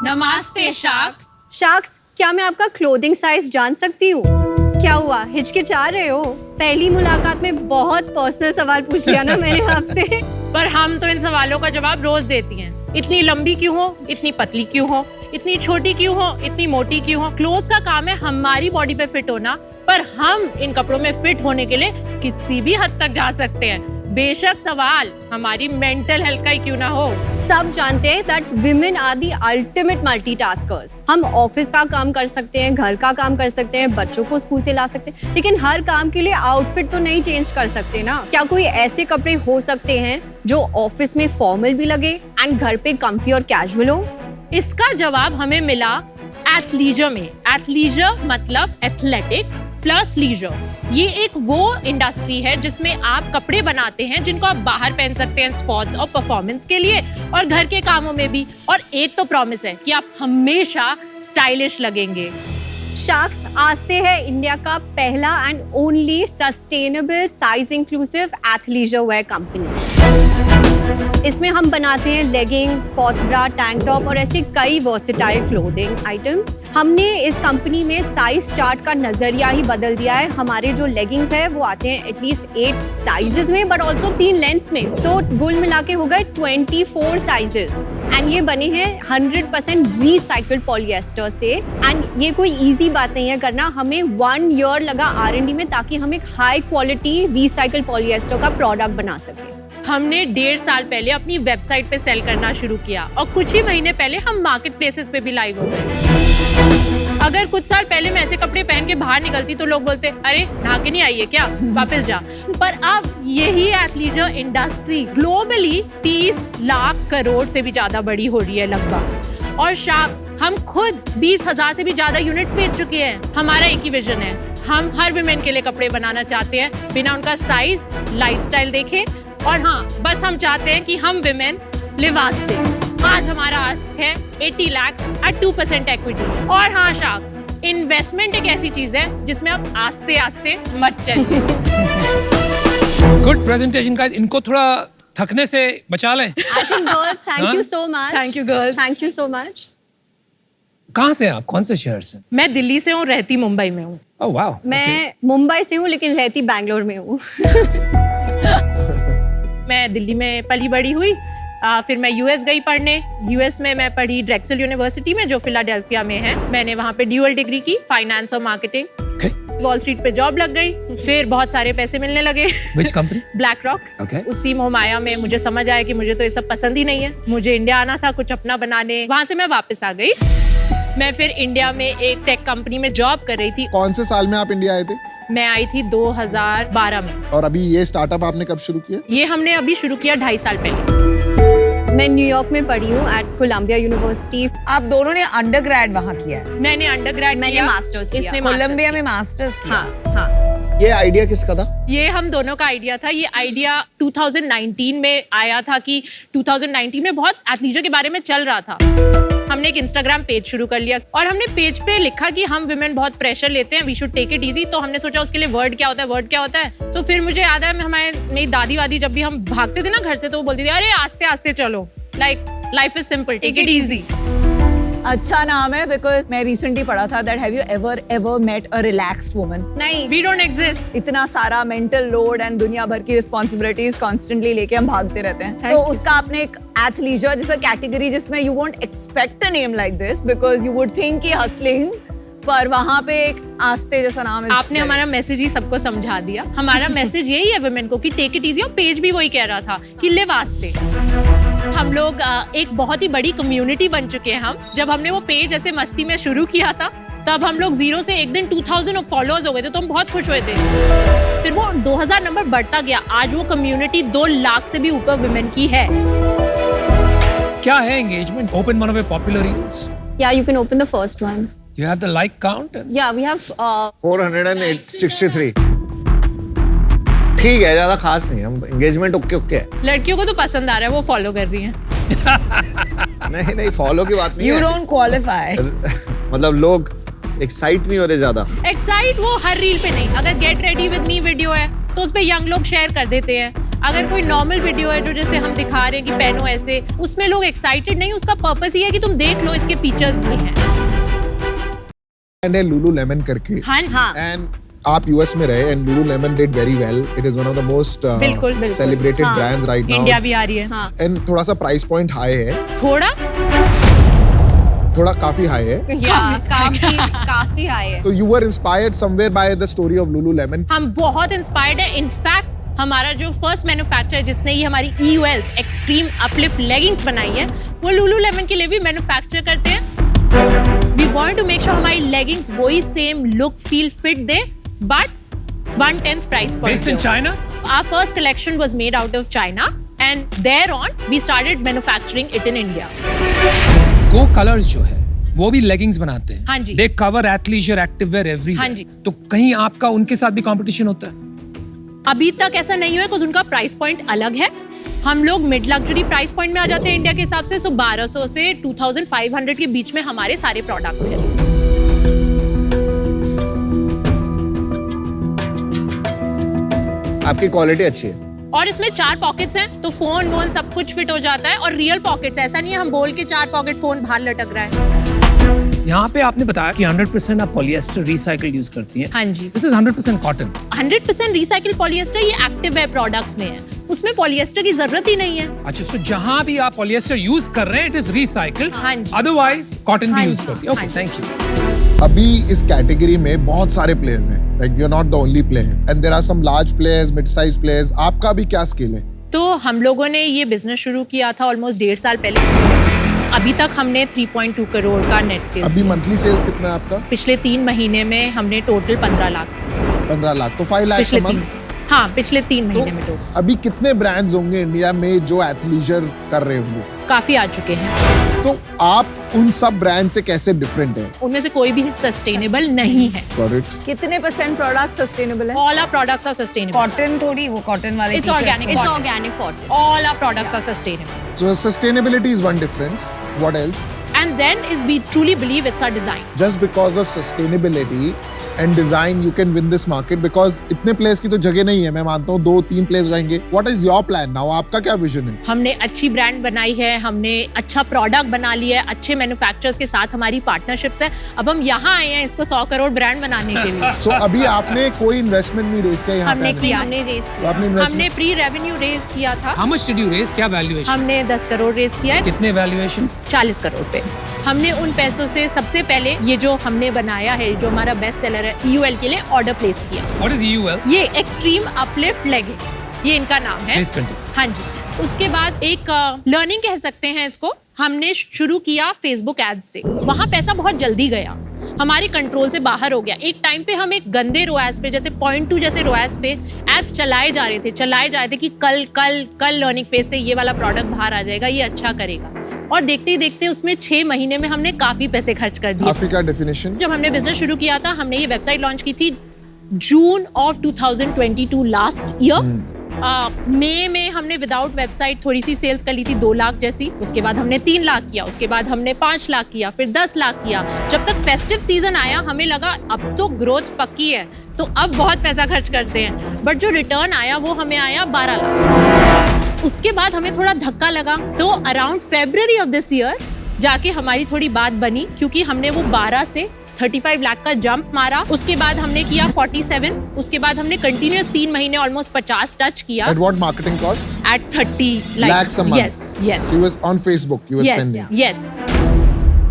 नमस्ते sharks. Sharks, क्या मैं आपका क्लोथिंग साइज जान सकती हूँ? क्या हुआ, हिचकिचा रहे हो? पहली मुलाकात में बहुत पर्सनल सवाल पूछ लिया ना मैंने आपसे। पर हम तो इन सवालों का जवाब रोज देती हैं। इतनी लंबी क्यों हो, इतनी पतली क्यों हो, इतनी छोटी क्यों हो, इतनी मोटी क्यों हो। क्लोथ्स का काम है हमारी बॉडी पे फिट होना, पर हम इन कपड़ों में फिट होने के लिए किसी भी हद तक जा सकते हैं, बेशक सवाल हमारी मेंटल हेल्थ का ही क्यों ना हो। सब जानते हैं that women are the ultimate multitaskers. हम ऑफिस का काम कर सकते हैं, घर का काम कर सकते हैं, बच्चों को स्कूल से ला सकते हैं, लेकिन हर काम के लिए आउटफिट तो नहीं चेंज कर सकते ना। क्या कोई ऐसे कपड़े हो सकते हैं जो ऑफिस में फॉर्मल भी लगे एंड घर पे कंफी और कैजुअल हो? इसका जवाब हमें मिला एथलीजर में। एथलीजर मतलब एथलेटिक प्लस लीजर। ये एक वो इंडस्ट्री है जिसमें आप कपड़े बनाते हैं जिनको आप बाहर पहन सकते हैं स्पोर्ट्स और परफॉर्मेंस के लिए, और घर के कामों में भी। और एक तो प्रॉमिस है कि आप हमेशा स्टाइलिश लगेंगे। शार्क्स आज से है इंडिया का पहला and only sustainable size inclusive athleisure wear company. इसमें हम बनाते हैं legging, sports bra, tank top और ऐसे कई वर्सेटाइल क्लोथिंग आइटम्स। हमने इस कंपनी में साइज चार्ट का नजरिया ही बदल दिया है। हमारे जो लेगिंग्स है वो आते हैं एटलीस्ट 8 साइजेस में, बट ऑल्सो 3 लेंथ्स में, तो कुल मिला के हो गए 24 साइजेस। एंड ये बने हैं 100% रिसाइकल्ड पॉलिएस्टर से। एंड ये कोई इजी बात नहीं है करना। हमें 1 ईयर लगा R&D में ताकि हम एक हाई क्वालिटी रिसाइकल्ड पॉलिएस्टर का प्रोडक्ट बना सके। हमने 1.5 साल पहले अपनी वेबसाइट पे सेल करना शुरू किया और कुछ ही महीने पहले हम मार्केट प्लेसेस पे भी लाइव हो गए। अगर कुछ साल पहले मैं ऐसे कपड़े पहन के बाहर निकलती तो लोग बोलते, अरे नहा के नहीं आई है क्या, वापस जा। पर अब यही athleisure industry globally 30 lakh crore से भी ज्यादा बड़ी हो रही है लगभग। और शार्क्स, हम खुद 20,000 से भी ज्यादा यूनिट्स बेच चुके हैं। हमारा एक ही विजन है, हम हर विमेन के लिए कपड़े बनाना चाहते हैं बिना उनका साइज, लाइफस्टाइल देखे। और हाँ, बस हम चाहते हैं कि हम विमेन लिबास दें। आज हमारा आस्क है 80 लाख एट 2% इक्विटी। और हाँ शार्क्स, इन्वेस्टमेंट एक ऐसी चीज है जिसमें आप आस्ते आस्ते मत चलिए। गुड प्रेजेंटेशन गाइस, इनको थोड़ा थकने से बचा लें। I think girls, thank you so much. Thank you girls. Thank you so much. कहाँ से आप, कौन से शहर से? मैं दिल्ली से हूँ, रहती मुंबई में हूँ। Oh wow. मैं मुंबई से हूँ लेकिन रहती बैंगलोर में हूँ। मैं दिल्ली में पली बड़ी हुई, फिर मैं यूएस गई पढ़ने। यूएस में मैं पढ़ी ड्रेक्सल यूनिवर्सिटी में जो फिलाडेल्फिया में है। मैंने वहाँ पे ड्यूअल डिग्री की, फाइनेंस और मार्केटिंग। वॉल स्ट्रीट पे जॉब लग गई, फिर बहुत सारे पैसे मिलने लगे। Which company? Black rock. Okay. उसी मोह माया में मुझे समझ आया कि मुझे तो ये सब पसंद ही नहीं है। मुझे इंडिया आना था कुछ अपना बनाने। वहाँ से मैं वापस आ गई। मैं फिर इंडिया में एक टेक कंपनी में जॉब कर रही थी। कौन से साल में आप इंडिया आए थे? मैं आई थी 2012 में। और अभी ये स्टार्टअप आपने कब शुरू किया? ये हमने अभी शुरू किया 2.5 साल पहले। मैं न्यूयॉर्क में पढ़ी हूँ एट कोलंबिया यूनिवर्सिटी। आप दोनों ने अंडरग्रेड वहाँ किया है? मैंने अंडरग्रेड मैंने किया, मास्टर्स किया। इसने कोलंबिया में मास्टर्स किया। हाँ हाँ। ये आइडिया किसका था? ये हम दोनों का आइडिया था। ये आइडिया 2019 में आया था कि 2019 में बहुत एथलीजर के बारे में चल रहा था। हमने एक इंस्टाग्राम पेज शुरू कर लिया और हमने पेज पे लिखा कि हम विमेन बहुत प्रेशर लेते हैं, we should take it easy. तो हमने सोचा उसके लिए वर्ड क्या होता है, वर्ड क्या होता है। तो फिर मुझे याद है मेरी दादी वादी जब भी हम भागते थे ना घर से तो वो बोलती थी, अरे आस्ते आस्ते चलो, like life is simple, take it easy. अच्छा नाम है, बिकॉज मैं रिसेंटली पढ़ा था that have you ever met a relaxed woman? नहीं, वी डोंट एग्जिस्ट। इतना सारा मेंटल लोड एंड दुनिया भर की रिस्पॉन्सिबिलिटीज कॉन्स्टेंटली लेके हम भागते रहते हैं। तो उसका आपने एक एथलीजर जैसा कैटेगरी जिसमें you won't expect a name like this because you would think कि हसलिंग, पर वहाँ पे एक आस्ते जैसा नाम है। आपने हमारा मैसेज ही सबको समझा दिया। हमारा मैसेज यही है विमेन को कि टेक इट इजी, और पेज भी वही कह रहा था कि लिव आस्ते। हम लोग एक बहुत ही बड़ी कम्युनिटी बन चुके हैं। हम जब हमने वो पेज ऐसे मस्ती में शुरू किया था तब हम लोग 0 से एक दिन 2000 फॉलोअर्स हो गए थे, तो हम बहुत खुश हुए थे। फिर वो 2000 नंबर बढ़ता गया। आज वो कम्युनिटी 2 लाख से भी ऊपर विमेन की है। क्या है engagement? Open one of your popular reels. Yeah, you can open the first one. You have the like count? Yeah, we have 463। ठीक है, ज्यादा खास नहीं है, एंगेजमेंट ओके है। लड़कियों को तो पसंद आ रहा है, वो फॉलो कर रही हैं। नहीं फॉलो की बात नहीं है। You don't qualify। मतलब लोग एक्साइट नहीं हो रहे ज्यादा। एक्साइट वो हर रील पे नहीं। अगर get ready with me video है तो उस पे यंग लोग शेयर कर देते हैं। अगर कोई नॉर्मल वीडियो है जो जैसे हम दिखा रहे हैं कि पहनो ऐसे, उसमें लोग एक्साइटेड नहीं, उसका पर्पस ये है कि तुम देख लो इसके फीचर्स भी हैं। एंड Lululemon करके हाँ जी। एंड आप यूएस में रहे and Lululemon did very well. It is one of the most बिल्कुल, बिल्कुल। celebrated हाँ, brands right now. इंडिया भी आ रही है। हाँ, एंड थोड़ा सा प्राइस पॉइंट हाई है, थोड़ा काफी हाई है. काफी हाई है। तो you were inspired somewhere by the story of Lululemon. हम बहुत इंस्पायर्ड है। इनफैक्ट हमारा जो फर्स्ट मैन्युफैक्चरर जिसने ये हमारी EOLs एक्सट्रीम अपलिफ्ट लेगिंग्स बनाई है, वो Lululemon के लिए भी मैन्युफैक्चर करते हैं। We want to make sure हमारी लेगिंग्स वही सेम लुक फील फिट दे, but 1/10 price point. Based in China? Our first collection was made out of China, and thereon we started manufacturing it in India. Go Colors जो है वो भी leggings बनाते हैं। हाँ जी। They cover athleisure, activewear everywhere। हाँ जी। तो कहीं आपका उनके साथ भी कंपटीशन होता है? अभी तक ऐसा नहीं हुआ क्योंकि उनका प्राइस पॉइंट अलग है। हम लोग मिड लग्जरी प्राइस पॉइंट में आ जाते हैं इंडिया के हिसाब से। सो 1200 से 2500 के बीच में हमारे सारे प्रोडक्ट्स हैं। आपकी क्वालिटी अच्छी है। और इसमें 4 पॉकेट्स हैं, तो फोन वोन सब कुछ फिट हो जाता है। और रियल पॉकेट्स, ऐसा नहीं है हम बोल के 4 पॉकेट फोन बाहर लटक रहा है। यहाँ पे आपने बताया कि 100% आप पॉलिएस्टर रिसाइकल्ड यूज करती हैं। हाँ जी। This is 100% cotton. 100% recycle polyester ये एक्टिव वेयर प्रोडक्ट्स में है, उसमें पॉलिएस्टर की जरूरत ही नहीं है। अच्छा, सो जहाँ भी आप पॉलिएस्टर यूज कर रहे हैं इट इज रिसाइकल्ड, हाँ जी। अदरवाइज कॉटन भी हाँ यूज जी, करती है। ओके, हाँ जी। Thank you. अभी इस कैटेगरी में बहुत सारे प्लेयर्स हैं. Like you're not the only player, and there are some large players, mid-sized players. आपका भी क्या स्केल है? तो हम लोगों ने ये बिजनेस शुरू किया था ऑलमोस्ट 1.5 साल पहले। अभी तक हमने 3.2 करोड़ का नेट सेल्स। अभी मंथली सेल्स कितना है आपका? पिछले 3 महीने में हमने टोटल 15 लाख। 15 लाख, तो 5 लाख पिछले a month? 3 हाँ, पिछले 3 महीने में तो टोटल अभी कितने ब्रांड्स होंगे इंडिया में जो एथलीजर कर रहे होंगे? काफी आ चुके हैं। तो आप उन सब ब्रांड से कैसे डिफरेंट है? उनमें से कोई भी सस्टेनेबल नहीं है। Got it? कितने % प्रोडक्ट सस्टेनेबल है? All our products are sustainable. Cotton थोड़ी, वो कॉटन वाले It's organic. It's Cotton. organic cotton. All our products are sustainable. So sustainability is one difference. What else? And then is we truly believe it's our design. Just because of sustainability and design you can win this market because इतने players की तो जगह नहीं है. मैं मानता हूँ 2-3 players जाएंगे. What is your plan now? आपका क्या विजन है? हमने अच्छी ब्रांड बनाई है, हमने अच्छा प्रोडक्ट बना लिया है, अच्छे मैन्युफैक्चरर्स के साथ हमारी पार्टनरशिप्स है। अब हम यहाँ आए हैं इसको 100 करोड़ ब्रांड बनाने के लिए। So अभी आपने कोई इन्वेस्टमेंट नहीं रेस किया यहाँ पे? हमने किया, हमने रेस तो आपने हमने इन्वेस्टमेंट प्री रेवेन्यू रेज किया था। How much did you raise? क्या वैल्यूएशन? हमने 10 करोड़ रेज किया है। कितने वैल्यूएशन? 40 करोड़ पे। हमने उन पैसों से सबसे पहले ये जो हमने बनाया है, जो हमारा बेस्ट सेलर है, EOL के लिए ऑर्डर प्लेस किया। What is EOL? ये एक्सट्रीम अपलिफ्ट लेगिंग्स, ये इनका नाम है। Please continue. हाँ जी। उसके बाद एक लर्निंग कह सकते हैं इसको, हमने शुरू किया फेसबुक एड्स से। वहाँ पैसा बहुत जल्दी गया, हमारे कंट्रोल से बाहर हो गया। एक टाइम पे हम एक गंदे रोएस पे, जैसे 0.2 जैसे रोएस पे एड्स चलाए जा रहे थे कि कल कल कल लर्निंग फेज से ये वाला प्रोडक्ट बाहर आ जाएगा, ये अच्छा करेगा। और देखते ही देखते उसमें 6 महीने में हमने काफी पैसे खर्च कर दिए। काफी का डेफिनेशन? जब हमने बिजनेस शुरू किया था, हमने ये वेबसाइट लॉन्च की थी जून ऑफ 2022 लास्ट ईयर। मई में हमने विदाउट वेबसाइट थोड़ी सी सेल्स कर ली थी 2 लाख जैसी। उसके बाद हमने 3 लाख किया, उसके बाद हमने 5 लाख किया, फिर 10 लाख किया। जब तक फेस्टिव सीजन आया हमें लगा अब तो ग्रोथ पक्की है, तो अब बहुत पैसा खर्च करते हैं। बट जो रिटर्न आया वो हमें आया 12 लाख। उसके बाद हमें थोड़ा धक्का लगा, तो around February of this year जाके हमारी थोड़ी बात बनी, क्योंकि हमने वो 12 से 35 लाख का जंप मारा। उसके बाद हमने किया 47, उसके बाद हमने कंटिन्यूअस 3 महीने ऑलमोस्ट 50 टच किया। At what marketing cost? At 30 Lakhs a month. Yes. You was on Facebook. You were spending. Yes.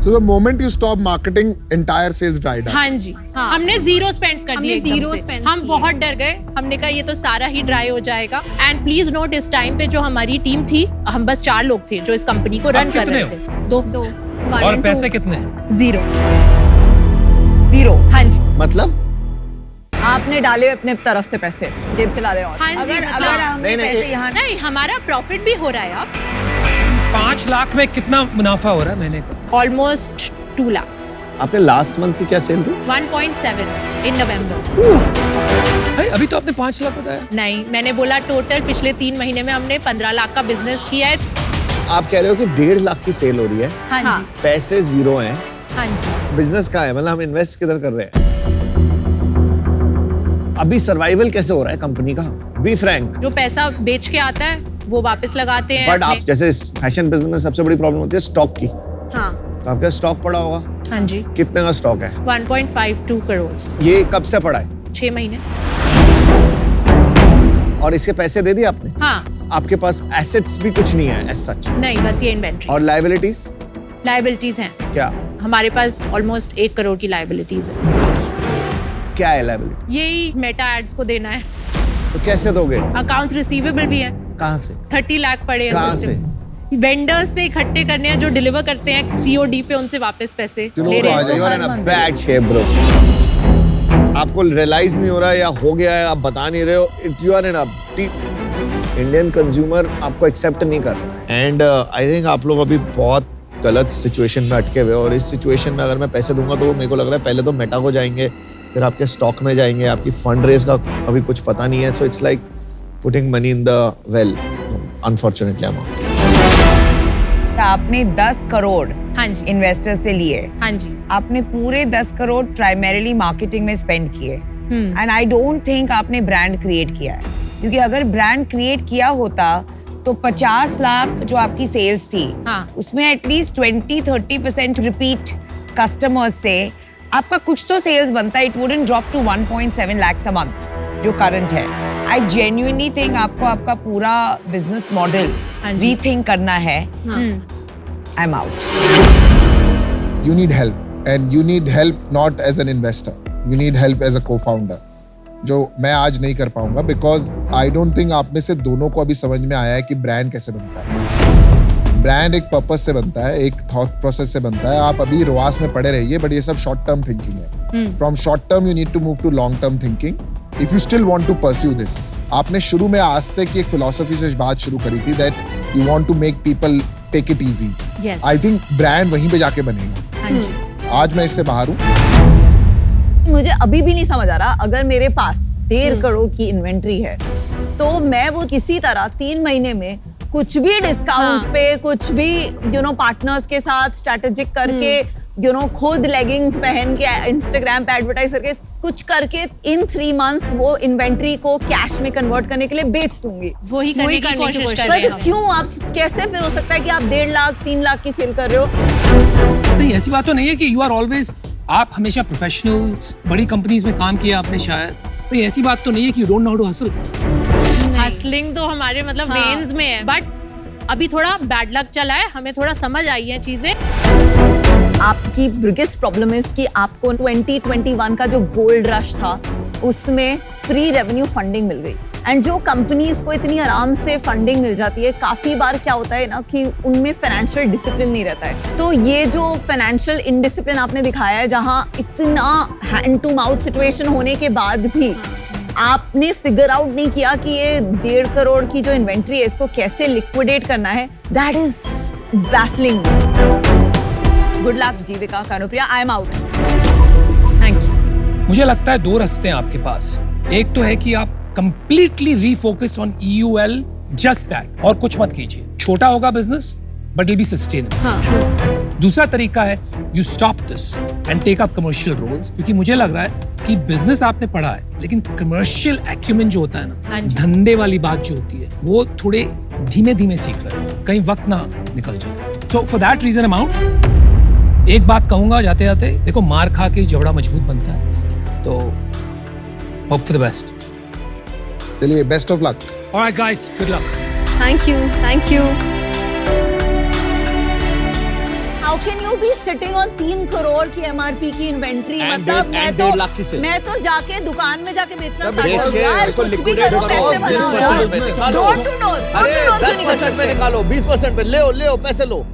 So the moment you stop marketing, entire sales dried up. हाँ जी। हाँ। हमने जीरो स्पेंड कर दिए हमने एकदम zero से। spends हम किए। बहुत डर गए, हमने कहा ये तो सारा ही ड्राई हो जाएगा। एंड प्लीज नोट, इस टाइम पे जो हमारी टीम थी, हम बस 4 लोग थे जो इस कंपनी को रन कर कितने रहे थे। 2 और पैसे कितने हैं? 0। जीरो। हाँ जी। मतलब आपने डाले अपने तरफ से पैसे, जेब से ला रहे हो। हाँ जी, अगर मतलब- अगर हमने नहीं, पैसे यहाँ नहीं, हमारा प्रॉफिट भी हो रहा है अब। 5 लाख में कितना मुनाफा हो रहा है महीने का? ऑलमोस्ट 2 लाख। आपने लास्ट मंथ की क्या सेल थी? 1.7 इन नवंबर। अरे अभी तो आपने 5 लाख बताया। नहीं, मैंने बोला टोटल पिछले 3 महीने में हमने 15 लाख का बिजनेस किया है। आप कह रहे हो कि 1.5 लाख की सेल हो रही है, हाँ हाँ। जी। पैसे 0 हैं, हाँ जी। बिजनेस कहाँ है? मतलब हम इन्वेस्ट किधर कर रहे हैं? अभी सर्वाइवल कैसे हो रहा है कंपनी का? Be frank. जो पैसा बेच के आता है वो वापस लगाते हैं बट आप अपने- जैसे फैशन बिजनेस में सबसे बड़ी प्रॉब्लम होती है स्टॉक की। हाँ तो आपका स्टॉक पड़ा होगा, हाँ जी, कितने का स्टॉक है? 1.52 करोड़। ये कब से पड़ा है? 6 महीने। और इसके पैसे दे दिए आपने? हाँ। आपके पास एसेट्स भी कुछ नहीं है एज सच? नहीं, बस ये इन्वेंट्री। और लायबिलिटीज? लायबिलिटीज हैं क्या हमारे पास, ऑलमोस्ट 1 करोड़ की लायबिलिटीज है। क्या है लायबिलिटी? यही मेटा एड्स को देना है। तो कैसे दोगे? अकाउंट्स रिसीवेबल भी है, कहाँ से? 30 लाख पड़े हैं कहाँ system। वेंडर्स से इकट्ठे करने हैं जो डिलीवर करते हैं सीओडी पे, उनसे वापस पैसे चलो, ले रहे आ हैं। जाइए। You are in a bad shape, bro. आपको रियलाइज नहीं हो रहा है या हो गया है, आप बता नहीं रहे हो। You are in a deep. Indian consumer आपको एक्सेप्ट नहीं कर रहा है। एंड आई थिंक आप लोग अभी बहुत गलत सिचुएशन में अटके हुए हो, और इस सिचुएशन में अगर मैं पैसे दूंगा तो मेरे को लग रहा है पहले तो मेटा को जाएंगे, फिर आपके स्टॉक में जाएंगे, आपकी फंड रेज का अभी कुछ पता नहीं है। So it's like putting money in the well, unfortunately amount. आपने 10 करोड़ हाँ जी, इन्वेस्टर से लिए, हाँ जी। आपने पूरे 10 करोड़ प्राइमरीली मार्केटिंग में स्पेंड किए, एंड आई डोंट थिंक आपने ब्रांड क्रिएट किया है, क्योंकि अगर ब्रांड क्रिएट किया होता तो 50 लाख जो आपकी सेल्स थी, हाँ। उसमें एटलीस्ट 20-30% रिपीट कस्टमर्स से आपका कुछ तो सेल्स बनता है। It wouldn't drop to 1.7 lakhs a month जो करंट है। आई जेन्युइनली थिंक आपको आपका पूरा बिजनेस मॉडल हाँ जी। रीथिंक करना है। I am out. You need help, and you need help not as an investor. You need help as a co-founder. जो मैं आज नहीं कर पाऊंगा, because I don't think आप में से दोनों को अभी समझ में आया है कि ब्रांड कैसे बनता है। ब्रांड एक पर्पस से बनता है, एक थॉट प्रोसेस से बनता है। आप अभी रुआस में पड़े रहिए, बट ये सब शॉर्ट टर्म थिंकिंग है। From short term you need to move to long term thinking if you still want to pursue this. आपने शुरू में आस्ते की एक फिलॉसफी से बात शुरू करी थी that you want to make people take it easy. Yes. I think brand वहीं पे जाके बनेगा। हाँ जी। आज मैं इससे बाहर हूँ। मुझे अभी भी नहीं समझ आ रहा, अगर मेरे पास 1.5 करोड़ की इन्वेंट्री है तो मैं वो किसी तरह 3 महीने में कुछ भी डिस्काउंट हाँ। पे, कुछ भी पार्टनर्स के साथ स्ट्रेटेजिक करके खुद लेगिंग्स पहन के इंस्टाग्राम पे एडवर्टाइज करके कुछ करके इन 3 months वो इन्वेंट्री को कैश में कन्वर्ट करने के लिए बेच दूंगी। वही करने की कोशिश कर रहे हैं हम। क्यों आप कैसे फिर हो सकता है कि आप 1.5 लाख 3 लाख की सेल कर रहे हो? नहीं, ऐसी बात तो नहीं है कि यू आर ऑलवेज, आप हमेशा प्रोफेशनल्स, बड़ी कंपनीज में काम किया आपने शायद, तो ऐसी बात तो नहीं है कि you don't know how to hustle. Hustling तो हमारे मतलब हाँ। वेन्स में है, बट अभी थोड़ा बैड लक चला है, हमें थोड़ा समझ आई है चीजें। आपकी बिगेस्ट प्रॉब्लम है कि आपको 2021 का जो गोल्ड रश था उसमें प्री रेवेन्यू फंडिंग मिल गई, एंड जो कंपनीज को इतनी आराम से फंडिंग मिल जाती है, काफी बार क्या होता है ना कि उनमें फाइनेंशियल डिसिप्लिन नहीं रहता है। तो ये जो फाइनेंशियल इनडिसिप्लिन आपने दिखाया है, जहां इतना हैंड टू माउथ सिचुएशन होने के बाद भी आपने फिगर आउट नहीं किया कि ये 1.5 करोड़ की जो इन्वेंट्री है इसको कैसे लिक्विडेट करना है, that is baffling. Good luck Jeevika, Kanupriya, I am out. Thanks. मुझे लगता है 2 रास्ते हैं आपके पास। एक तो है कि आप completely refocus on EUL, just that, और कुछ मत कीजिए। छोटा होगा business but it be sustainable. हाँ। दूसरा तरीका है you stop this and take up commercial roles, क्योंकि मुझे लग रहा है कि बिजनेस आपने पढ़ा है लेकिन कमर्शियल एक्यूमेंट जो होता है हाँ ना, जी। धंधे वाली बात जो होती है, वो थोड़े धीमे धीमे सीख रहे हो, कहीं वक्त ना निकल जाए। So for that reason amount, एक बात कहूंगा जाते जाते, देखो मार खा के जबड़ा मजबूत बनता है, तो होप फॉर द बेस्ट। चलिए, best of luck. Alright guys, good luck. Thank you, thank you. How can you be sitting on 3 crore की MRP की इन्वेंट्री? And मतलब डेढ़- and 1.5 लाख की sale। मैं तो जाके दुकान में जाके बेचना बेच के इसको लिक्विडेट करो, 20% में निकालो। Door to door. अरे 10% में निकालो, 20% में ले लो पैसे लो।